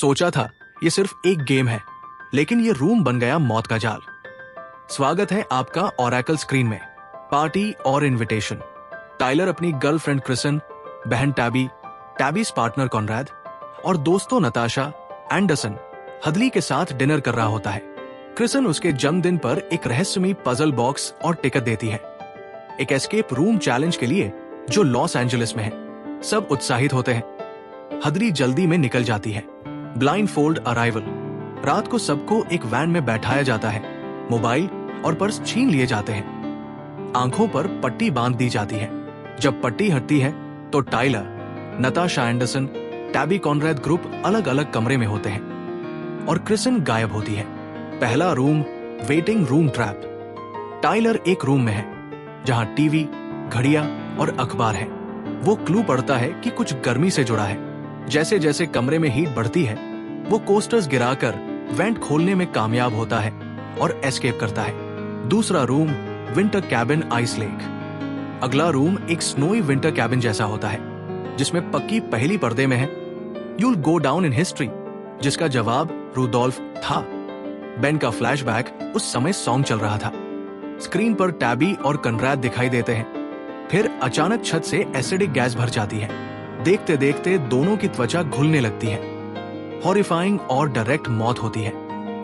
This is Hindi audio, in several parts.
सोचा था ये सिर्फ एक गेम है, लेकिन ये रूम बन गया मौत का जाल। स्वागत है आपका ओरेकल स्क्रीन में। पार्टी और इनविटेशन। टाइलर अपनी गर्लफ्रेंड क्रिसन, बहन टैबी, टैबीज पार्टनर कॉनराड और दोस्तों नताशा, एंडरसन, हदली के साथ डिनर कर रहा होता है। क्रिसन उसके जन्मदिन पर एक रहस्यमयी पजल बॉक्स और टिकट देती है, एक एस्केप रूम चैलेंज के लिए जो लॉस एंजलिस में है। सब उत्साहित होते हैं। हदली जल्दी में निकल जाती है। Blind fold arrival. रात को सबको एक वैन में बैठाया जाता है। मोबाइल और पर्स छीन लिए जाते हैं। आंखों पर पट्टी बांध दी जाती है। जब पट्टी हटती है तो Tyler, Natasha Anderson, Tabby Conrad group अलग अलग कमरे में होते हैं और क्रिसन गायब होती है। पहला room, waiting room trap. Tyler एक रूम में है जहां टीवी, घड़ियां और अखबार है। वो क्लू पढ़ता है कि कुछ गर्मी से जुड़ा है। जैसे जैसे कमरे में हीट बढ़ती है, वो कोस्टर्स गिराकर वेंट खोलने में कामयाब होता है और एस्केप करता है। दूसरा room, winter cabin ice lake. अगला रूम एक स्नोई विंटर कैबिन जैसा होता है जिसमें पक्की पहली पर्दे में है you'll go down in history, जिसका जवाब रूडोल्फ था। बेन का फ्लैशबैक उस समय सॉन्ग चल रहा था। स्क्रीन पर टैबी और कॉनराड दिखाई देते हैं। फिर अचानक छत से एसिडिक गैस भर जाती है। देखते देखते दोनों की त्वचा घुलने लगती है। हॉरिफाइंग और डायरेक्ट मौत होती है।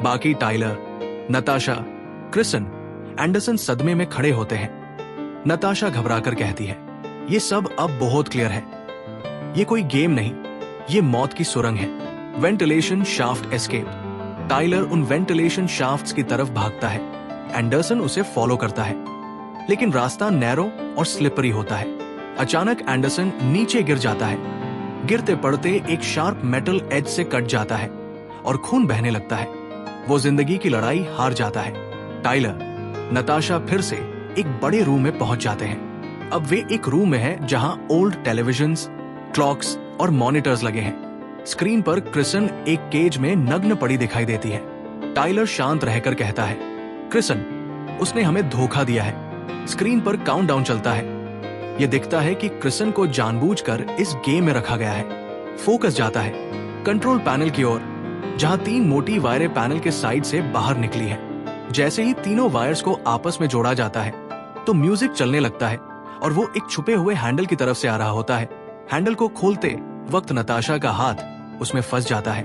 बाकी टाइलर, नताशा, क्रिसन, एंडरसन सदमे में खड़े होते हैं। नताशा घबराकर कहती है, ये सब अब बहुत क्लियर है। ये कोई गेम नहीं, ये मौत की सुरंग है। Ventilation shaft escape. टाइलर उन वेंटिलेशन शाफ्ट्स की तरफ भागता है। एंडरसन उसे फॉलो करता है, लेकिन रास्ता नैरो और स्लिपरी होता है। अचानक एंडरसन नीचे गिर जाता है। गिरते पड़ते एक शार्प मेटल एज से कट जाता है और खून बहने लगता है। वो जिंदगी की लड़ाई हार जाता है। टाइलर, नताशा फिर से एक बड़े रूम में पहुंच जाते हैं। अब वे एक रूम में हैं जहां ओल्ड टेलीविजन्स, क्लॉक्स और मॉनिटर्स लगे हैं। स्क्रीन पर क्रिसन एक केज में नग्न पड़ी दिखाई देती है। टाइलर शांत रहकर कहता है, क्रिसन, उसने हमें धोखा दिया है। स्क्रीन पर काउंटडाउन चलता है। यह दिखता है कि क्रिसन को जानबूझकर इस गेम में रखा गया है। फोकस जाता है कंट्रोल पैनल की ओर, जहां 3 मोटी वायरें पैनल के साइड से बाहर निकली हैं। जैसे ही तीनों वायर्स को आपस में जोड़ा जाता है तो म्यूजिक चलने लगता है और वो एक छुपे हुए हैंडल की तरफ से आ रहा होता है। हैंडल को खोलते वक्त नताशा का हाथ उसमें फंस जाता है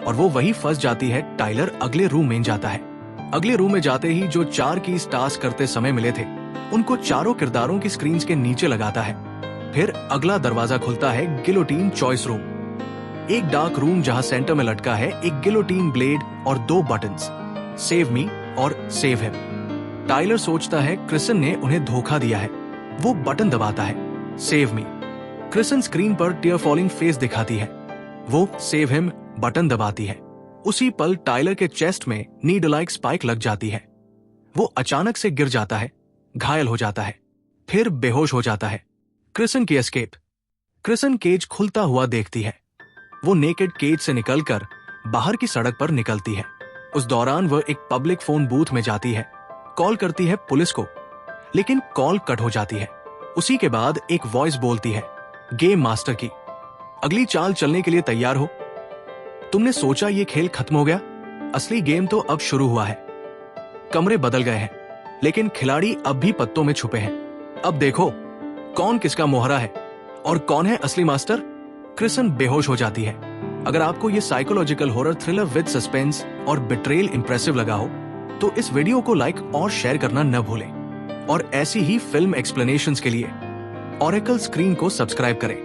और वो वही फंस जाती है। टाइलर अगले रूम में जाता है। अगले रूम में जाते ही जो 4 कीज टास्क करते समय मिले थे, उनको चारों किरदारों की स्क्रीन के नीचे लगाता है। फिर अगला दरवाजा खुलता है गिलोटीन चॉइस रूम। एक डार्क रूम जहां सेंटर में लटका है एक गिलोटीन ब्लेड और 2 बटन्स, सेव मी और सेव हिम। टाइलर सोचता है क्रिसन ने उन्हें धोखा दिया है। वो बटन दबाता है, सेव मी। क्रिसन स्क्रीन पर टीयर फॉलिंग फेस दिखाती है। वो सेव हिम बटन दबाती है। उसी पल टाइलर के चेस्ट में नीडल लाइक स्पाइक लग जाती है। वो अचानक से गिर जाता है, घायल हो जाता है, फिर बेहोश हो जाता है। क्रिसन की एस्केप। क्रिसन केज खुलता हुआ देखती है। वो नेकेड केज से निकलकर बाहर की सड़क पर निकलती है। उस दौरान वह एक पब्लिक फोन बूथ में जाती है, कॉल करती है पुलिस को, लेकिन कॉल कट हो जाती है। उसी के बाद एक वॉइस बोलती है, गेम मास्टर की, अगली चाल चलने के लिए तैयार हो। तुमने सोचा ये खेल खत्म हो गया? असली गेम तो अब शुरू हुआ है। कमरे बदल गए हैं, लेकिन खिलाड़ी अब भी पत्तों में छुपे हैं। अब देखो कौन किसका मोहरा है और कौन है असली मास्टर। क्रिसन बेहोश हो जाती है। अगर आपको ये psychological horror thriller with suspense और बिट्रेयल इंप्रेसिव लगा हो तो इस वीडियो को लाइक और शेयर करना न भूलें और ऐसी ही फिल्म एक्सप्लेनेशंस के लिए ओरेकल स्क्रीन को सब्सक्राइब करें।